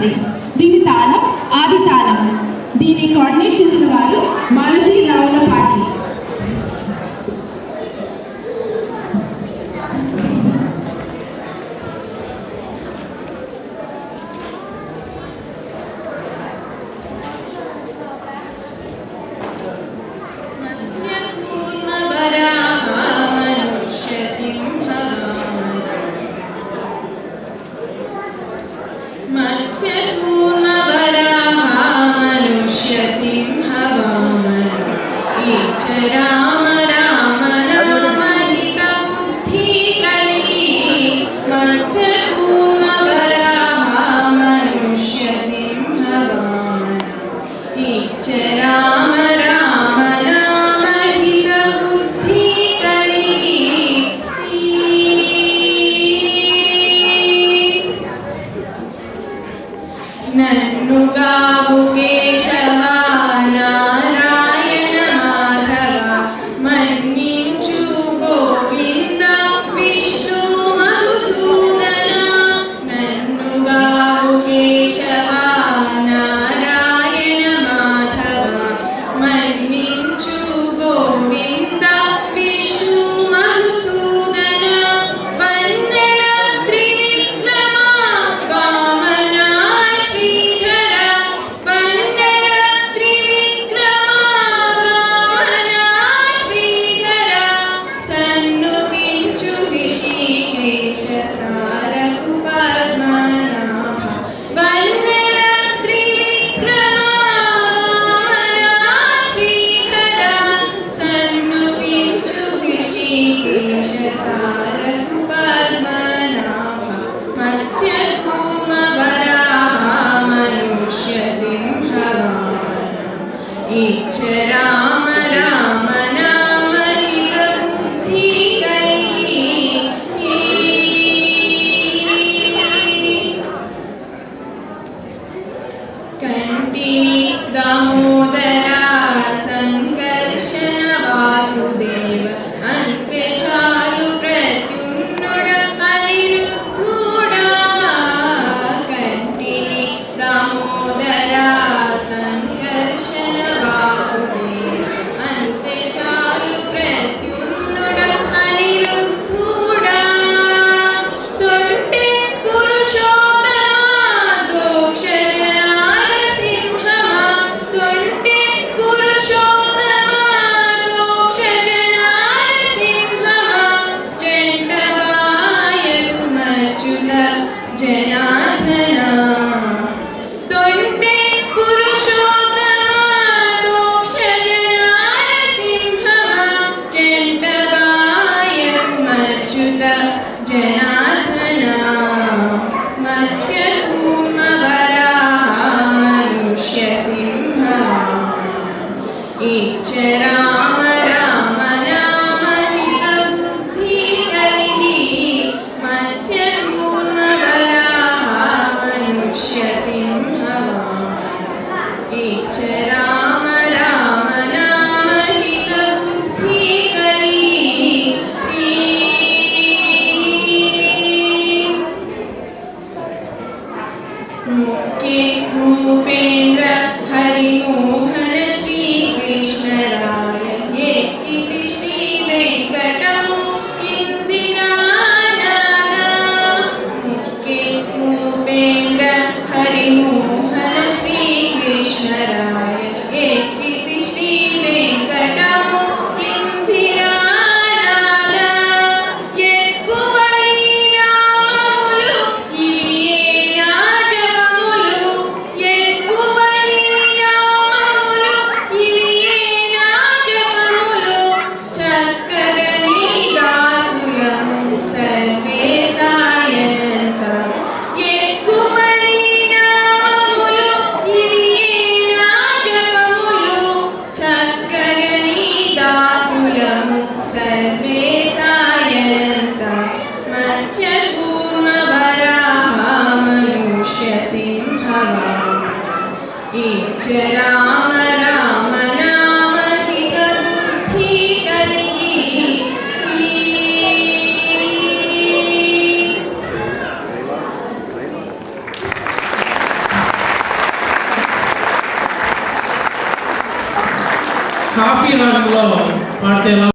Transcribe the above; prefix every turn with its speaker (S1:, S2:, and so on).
S1: ఉంటుంది. దీని తాళం ఆది తాళం. దీన్ని కోఆర్డినేట్ చేసిన వారు మాలతి రావులపాటి.
S2: రామ రామ రామ హిత బుద్ధి కలిగి మత్స్యకూర్మ వరాహ మనుష్య సింహ వామన ఇచ్చ రామ రామ రామ హిత బుద్ధి కలిగి నన్ను గావు కేశవ నారాయణ మాధవ మన్నించు గోవింద విష్ణు మధుసూదన నన్ను గావు కేశవ నారాయణ మాధవ మన్నించు గోవింద విష్ణు మధుసూదన వన్నెల త్రివిక్రమ వామన శ్రీధర వన్నెల త్రివిక్రమ వామన శ్రీధర సన్నుతించు ఋషికేశ సారకు పద్మనాభ వన్నెల త్రివిక్రమ వామన శ్రీధర సన్నుతించు ఋషికేశ సారకు పద్మనాభ మత్స్యకూర్మ వరాహ మనుష్య సింహ వామన ఇచ్చ రామ రామ నామ హిత బుద్ధి కలిగి కంటిని దామోదర సంకర్షణ వాసుదేవ అంతే చాలు ప్రత్యున్నుడ అనిరుద్ధుడా కంటిని దామోదర సంకర్షణ వాసుదేవ
S3: కాఫీ రాగంలో పాడితే ఎలా